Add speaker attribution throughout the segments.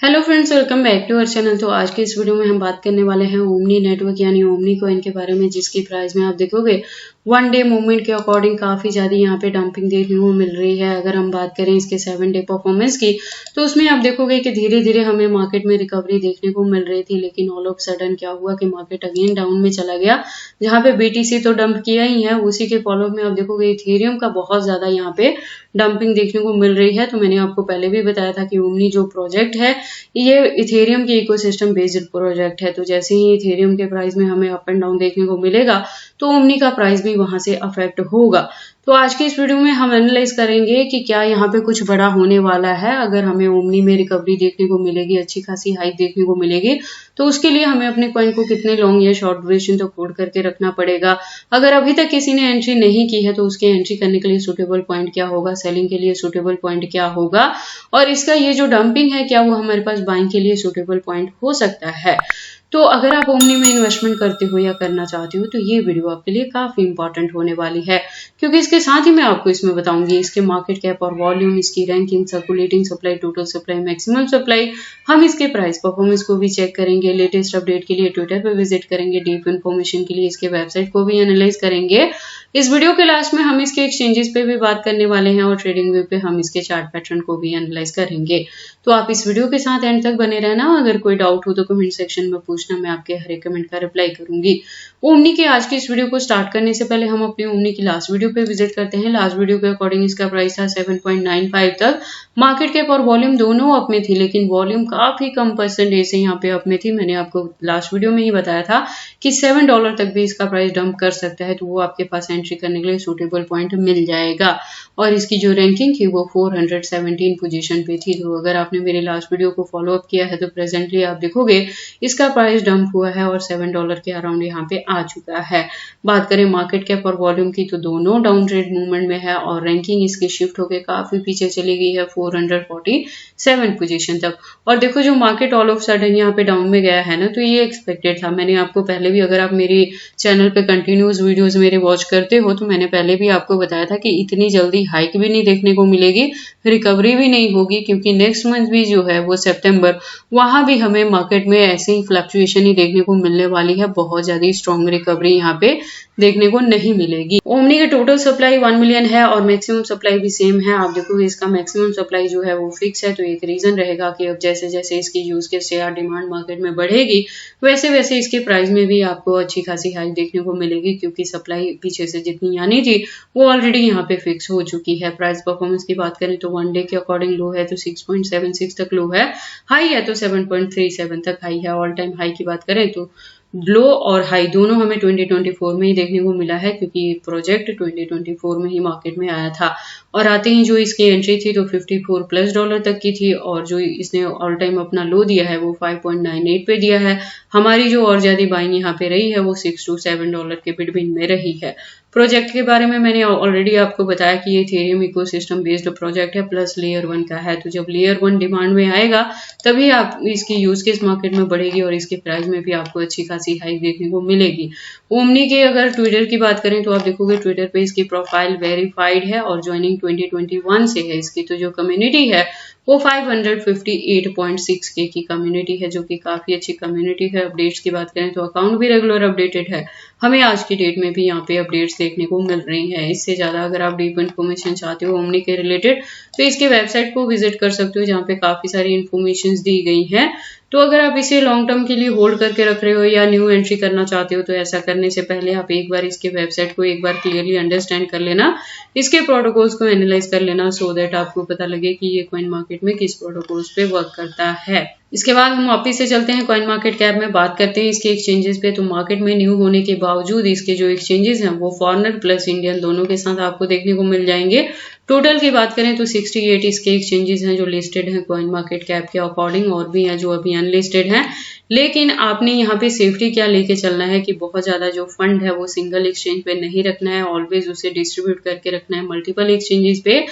Speaker 1: Hello friends, welcome back to our channel. तो आज के इस वीडियो में हम बात करने वाले हैं ओमनी नेटवर्क यानी ओमनी कॉइन के बारे में, जिसकी प्राइस में आप देखोगे वन डे मूवमेंट के अकॉर्डिंग काफी ज्यादा यहाँ पे डंपिंग देखने को मिल रही है। अगर हम बात करें इसके 7 डे परफॉर्मेंस की, तो उसमें आप देखोगे कि धीरे धीरे हमें मार्केट में रिकवरी देखने को मिल रही थी, लेकिन ऑल ऑफ सडन क्या हुआ कि मार्केट अगेन डाउन में चला गया। जहां पे बीटीसी तो डंप किया ही है, उसी के फॉलो में आप देखोगे इथेरियम का बहुत ज्यादा यहाँ पे डंपिंग देखने को मिल रही है। तो मैंने आपको पहले भी बताया था कि ओमनी जो प्रोजेक्ट है ये इथेरियम के इकोसिस्टम बेस्ड प्रोजेक्ट है। तो जैसे ही इथेरियम के प्राइस में हमें अप एंड डाउन देखने को मिलेगा, तो ओमनी का प्राइस भी वहां से अफेक्ट होगा। तो आज के इस वीडियो में हम एनालाइज करेंगे कि क्या यहाँ पे कुछ बड़ा होने वाला है। अगर हमें ओमनी में रिकवरी देखने को मिलेगी, अच्छी खासी हाइक देखने को मिलेगी, तो उसके लिए हमें अपने कॉइन को कितने लॉन्ग या शॉर्ट ड्यूरेशन तक होल्ड करके रखना पड़ेगा। अगर अभी तक किसी ने एंट्री नहीं की है, तो उसके एंट्री करने के लिए सुटेबल पॉइंट क्या होगा, सेलिंग के लिए सुटेबल पॉइंट क्या होगा, और इसका ये जो डंपिंग है क्या वो हमारे पास बाइंग के लिए सुटेबल पॉइंट हो सकता है। तो अगर आप ओमनी में इन्वेस्टमेंट करते हो या करना चाहते हो, तो ये वीडियो आपके लिए काफी इंपॉर्टेंट होने वाली है, क्योंकि इसके साथ ही मैं आपको इसमें बताऊंगी इसके मार्केट कैप और वॉल्यूम, इसकी ranking, circulating supply, total supply, maximum supply. हम इसके प्राइस परफॉर्मेंस को भी चेक करेंगे, लेटेस्ट अपडेट के लिए ट्विटर पे विजिट करेंगे, डीप इन्फॉर्मेशन के लिए इसके वेबसाइट को भी एनालाइज करेंगे। इस वीडियो के लास्ट में हम इसके एक्सचेंजेस पे भी बात करने वाले हैं और ट्रेडिंग व्यू पे हम इसके चार्ट पैटर्न को भी एनालाइज करेंगे। तो आप इस वीडियो के साथ एंड तक बने रहना। अगर कोई डाउट हो तो कमेंट सेक्शन में पूछना, मैं आपके हर एक कमेंट का रिप्लाई करूंगी। ओमनी के आज की इस वीडियो को स्टार्ट करने से पहले हम अपनी ओमनी की लास्ट वीडियो पे विजिट करते हैं। लास्ट वीडियो के अकॉर्डिंग इसका प्राइस था 7.95 तक। मार्केट कैप और वॉल्यूम दोनों अप में थी, लेकिन वॉल्यूम काफी कम परसेंटेज से यहाँ पे अप में थी। मैंने आपको लास्ट वीडियो में ही बताया था कि $7 तक भी इसका प्राइस डंप कर सकता है, तो वो आपके पास एंट्री करने के लिए सूटेबल पॉइंट मिल जाएगा। और इसकी जो रैंकिंग थी वो 417 पोजीशन पे थी। तो अगर आपने मेरे लास्ट वीडियो को फॉलो अप किया है, तो प्रेजेंटली आप देखोगे इसका प्राइस डंप हुआ है और $7 के अराउंड यहाँ पे आ चुका है। बात करें मार्केट कैप और वॉल्यूम की, तो दोनों डाउन ट्रेड मूवमेंट में है और रैंकिंग इसकी शिफ्ट होकर काफी पीछे चली गई है 447 पोजीशन तक। और देखो जो मार्केट ऑल ऑफ सडन यहाँ पे डाउन में गया है ना, तो ये एक्सपेक्टेड था। मैंने आपको पहले भी, अगर आप मेरी चैनल पे कंटिन्यूस वीडियोस मेरे वॉच करते हो, तो मैंने पहले भी आपको बताया था कि इतनी जल्दी हाइक भी नहीं देखने को मिलेगी, रिकवरी भी नहीं होगी, क्योंकि नेक्स्ट मंथ भी जो है वो सितंबर, वहां भी हमें मार्केट में ऐसे ही फ्लक्चुएशन ही देखने को मिलने वाली है। बहुत ज्यादा स्ट्रॉन्ग रिकवरी यहाँ पे देखने को नहीं मिलेगी। ओमनी के टोटल सप्लाई 1 मिलियन है और मैक्सिमम सप्लाई भी सेम है। आप देखोगे इसका मैक्सिमम सप्लाई जो है वो फिक्स है। तो एक रीजन रहेगा कि अब जैसे जैसे इसकी यूज केस या डिमांड मार्केट में बढ़ेगी, वैसे वैसे इसके प्राइस में भी आपको अच्छी खासी हाइक देखने को मिलेगी, क्योंकि सप्लाई पीछे से जितनी आनी थी वो ऑलरेडी यहाँ पे फिक्स हो चुकी है। प्राइस परफॉर्मेंस की बात करें तो वन डे के अकॉर्डिंग लो है तो 6.76 तक लो है, हाई है तो 7.37 तक हाई है। ऑल टाइम हाई की बात करें तो लो और हाई दोनों हमें 2024 में ही देखने को मिला है, क्योंकि प्रोजेक्ट 2024 में ही मार्केट में आया था। और आते ही जो इसकी एंट्री थी तो $54+ तक की थी, और जो इसने ऑल टाइम अपना लो दिया है वो 5.98 पे दिया है। हमारी जो और ज्यादा बाइंग यहाँ पे रही है वो $6 to $7 के बिटवीन में रही है। प्रोजेक्ट के बारे में मैंने ऑलरेडी आपको बताया कि ये इथेरियम इकोसिस्टम बेस्ड प्रोजेक्ट है, प्लस लेयर 1 का है। तो जब लेयर 1 डिमांड में आएगा, तभी आप इसकी यूज केस मार्केट में बढ़ेगी और इसके प्राइस में भी आपको अच्छी खासी हाइक देखने को मिलेगी। ओमनी के अगर ट्विटर की बात करें तो आप देखोगे ट्विटर पे इसकी प्रोफाइल वेरीफाइड है और ज्वाइनिंग 2021 से है इसकी। तो जो कम्युनिटी है वो 558.6K की कम्युनिटी है, जो कि काफी अच्छी कम्युनिटी है। अपडेट्स की बात करें तो अकाउंट भी रेगुलर अपडेटेड है। हमें आज की डेट में भी यहाँ पे अपडेट्स देखने को मिल रही हैं। इससे ज्यादा अगर आप डीप इन्फॉर्मेशन चाहते हो ओमनी के रिलेटेड, तो इसके वेबसाइट को विजिट कर सकते हो, जहाँ पे काफी सारी इन्फॉर्मेशन दी गई हैं। तो अगर आप इसे लॉन्ग टर्म के लिए होल्ड करके रख रहे हो या न्यू एंट्री करना चाहते हो, तो ऐसा करने से पहले आप एक बार इसके वेबसाइट को एक बार क्लियरली अंडरस्टैंड कर लेना, इसके प्रोटोकॉल्स को एनालाइज कर लेना, सो दैट आपको पता लगे कि ये कॉइन मार्केट में किस प्रोटोकॉल्स पे वर्क करता है। इसके बाद हम वापिस से चलते हैं कॉइन मार्केट कैप में, बात करते हैं इसके एक्सचेंजेस पे। तो मार्केट में न्यू होने के बावजूद इसके जो एक्सचेंजेस हैं वो फॉरेनर प्लस इंडियन दोनों के साथ आपको देखने को मिल जाएंगे। टोटल की बात करें तो 68 इसके एक्सचेंजेस हैं जो लिस्टेड हैं कॉइन मार्केट कैप के अकॉर्डिंग, और भी हैं जो अभी अनलिस्टेड हैं। लेकिन आपने यहाँ पे सेफ्टी क्या लेके चलना है कि बहुत ज्यादा जो फंड है वो सिंगल एक्सचेंज पे नहीं रखना है, ऑलवेज उसे डिस्ट्रीब्यूट करके रखना है मल्टीपल एक्सचेंजेस पे।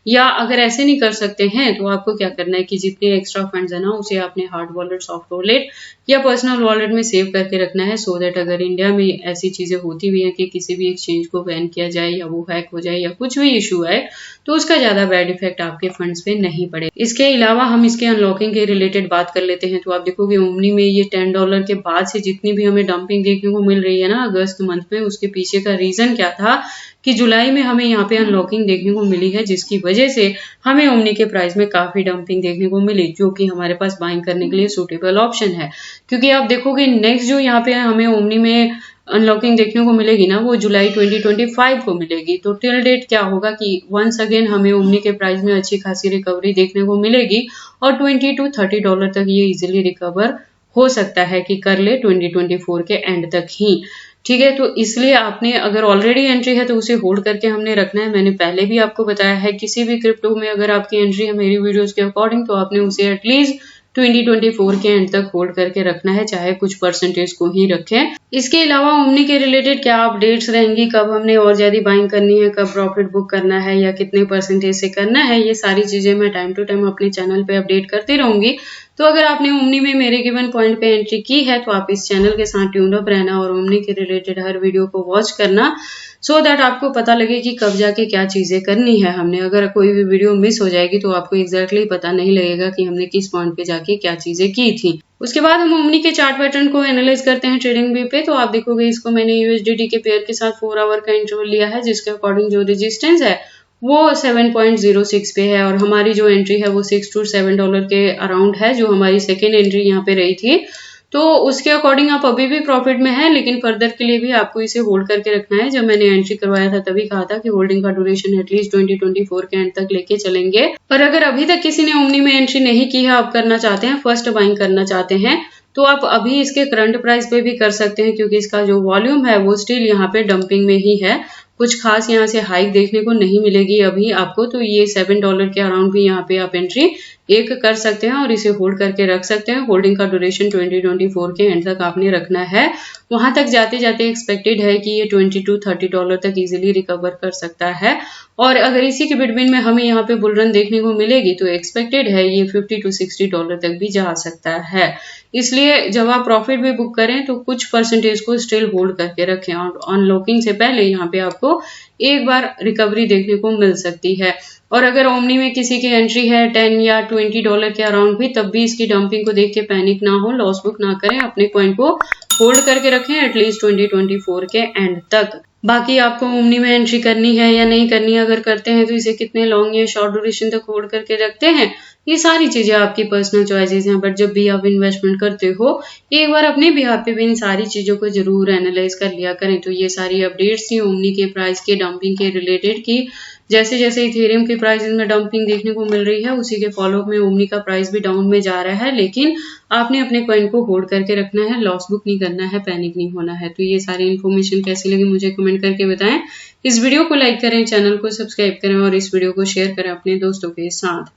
Speaker 1: या अगर ऐसे नहीं कर सकते हैं तो आपको क्या करना है कि जितने एक्स्ट्रा फंड्स है ना, उसे आप अपने हार्ड वॉलेट, सॉफ्ट वॉलेट या पर्सनल वॉलेट में सेव करके रखना है, सो दैट अगर इंडिया में ऐसी चीजें होती भी हैं कि किसी भी एक्सचेंज को बैन किया जाए या वो हैक हो जाए या कुछ भी इशू आए तो उसका ज्यादा बैड इफेक्ट आपके फंड्स पे नहीं पड़े। इसके अलावा हम इसके अनलॉकिंग के रिलेटेड बात कर लेते हैं। तो आप देखोगे ओमनी में ये $10 के बाद से जितनी भी हमें डंपिंग देखने को मिल रही है ना अगस्त मंथ में, उसके पीछे का रीजन क्या था कि जुलाई में हमें यहाँ पे अनलॉकिंग देखने को मिली है, जिसकी वजह से हमें ओमनी के प्राइस में काफी डंपिंग देखने को मिली, जो कि हमारे पास बाइंग करने के लिए सूटेबल ऑप्शन है। क्योंकि आप देखोगे नेक्स्ट जो यहाँ पे हमें ओमनी में अनलॉकिंग देखने को मिलेगी ना वो जुलाई 2025 को मिलेगी। तो टिल डेट क्या होगा कि वंस अगेन हमें ओमनी के प्राइस में अच्छी खासी रिकवरी देखने को मिलेगी और $20 to $30 तक ये इजीली रिकवर हो सकता है कि कर ले 2024 के एंड तक ही। ठीक है, तो इसलिए आपने अगर ऑलरेडी एंट्री है तो उसे होल्ड करके हमने रखना है। मैंने पहले भी आपको बताया है किसी भी क्रिप्टो में अगर आपकी एंट्री है मेरी वीडियोस के अकॉर्डिंग तो आपने उसे एटलीस्ट 2024 के एंड तक होल्ड करके रखना है, चाहे कुछ परसेंटेज को ही रखें। इसके अलावा ओमनी के रिलेटेड क्या अपडेट्स रहेंगी, कब हमने और ज्यादा बाइंग करनी है, कब प्रॉफिट बुक करना है या कितने परसेंटेज से करना है, ये सारी चीजें मैं टाइम टू टाइम अपने चैनल पे अपडेट करती रहूंगी। तो अगर आपने ओमनी में मेरे गिवन पॉइंट पे एंट्री की है तो आप इस चैनल के साथ ट्यून अप रहना और ओमनी के रिलेटेड हर वीडियो को वॉच करना, सो दैट आपको पता लगे कि कब जाके क्या चीजें करनी है हमने। अगर कोई भी वीडियो मिस हो जाएगी तो आपको एग्जैक्टली पता नहीं लगेगा कि हमने किस पॉइंट पे जाके क्या चीजें की थी। उसके बाद हम ओमनी के चार्ट पैटर्न को एनालाइज करते हैं ट्रेडिंग व्यू पे। तो आप देखोगे इसको मैंने यूएसडीटी के पेयर के साथ 4 आवर का इंटरवल लिया है, जिसके अकॉर्डिंग जो रेजिस्टेंस है वो 7.06 पे है और हमारी जो एंट्री है वो $6 to $7 के अराउंड है, जो हमारी सेकेंड एंट्री यहाँ पे रही थी। तो उसके अकॉर्डिंग आप अभी भी प्रॉफिट में है, लेकिन फर्दर के लिए भी आपको इसे होल्ड करके रखना है। जब मैंने एंट्री करवाया था तभी कहा था कि होल्डिंग का ड्यूरेशन एटलीस्ट 2024 के एंड तक लेके चलेंगे। पर अगर अभी तक किसी ने ओमनी में एंट्री नहीं की है, आप करना चाहते हैं, फर्स्ट बाइंग करना चाहते हैं, तो आप अभी इसके करंट प्राइस पे भी कर सकते हैं, क्योंकि इसका जो वॉल्यूम है वो स्टिल यहाँ पे डंपिंग में ही है। कुछ खास यहाँ से हाइक देखने को नहीं मिलेगी अभी आपको। तो ये $7 के अराउंड भी यहाँ पे आप एंट्री एक कर सकते हैं और इसे होल्ड करके रख सकते हैं। होल्डिंग का ड्यूरेशन 2024 के एंड तक आपने रखना है। वहां तक जाते जाते एक्सपेक्टेड है कि ये $20 to $30 तक इजीली रिकवर कर सकता है और अगर इसी के बिटवीन में हमें यहाँ पे बुल रन देखने को मिलेगी तो एक्सपेक्टेड है ये $50 to $60 तक भी जा सकता है। इसलिए जब आप प्रॉफिट भी बुक करें तो कुछ परसेंटेज को स्टिल होल्ड करके रखें और अनलॉकिंग से पहले यहाँ पे आपको एक बार रिकवरी देखने को मिल सकती है। और अगर ओमनी में किसी की एंट्री है $10 या $20 के अराउंड भी, तब भी इसकी डंपिंग को देख के पैनिक ना हो, लॉस बुक ना करें, अपने कॉइन को होल्ड करके रखें एटलीस्ट 2024 के एंड तक। बाकी आपको ओमनी में एंट्री करनी है या नहीं करनी है, अगर करते हैं तो इसे कितने लॉन्ग या शॉर्ट ड्यूरेशन तक होल्ड करके रखते हैं, ये सारी चीजें आपकी पर्सनल चॉइसेस हैं। बट जब भी आप इन्वेस्टमेंट करते हो एक बार अपने बिहाफ पे भी इन सारी चीजों को जरूर एनालाइज कर लिया करें। तो ये सारी अपडेट्स थी ओमनी के प्राइस के डंपिंग के रिलेटेड की। जैसे जैसे इथेरियम के प्राइस में डंपिंग देखने को मिल रही है उसी के फॉलोअप में ओमनी का प्राइस भी डाउन में जा रहा है, लेकिन आपने अपने कॉइन को होल्ड करके रखना है, लॉस बुक नहीं करना है, पैनिक नहीं होना है। तो ये सारी इन्फॉर्मेशन कैसी लगी मुझे कमेंट करके बताएं। इस वीडियो को लाइक करें, चैनल को सब्सक्राइब करें और इस वीडियो को शेयर करें अपने दोस्तों के साथ।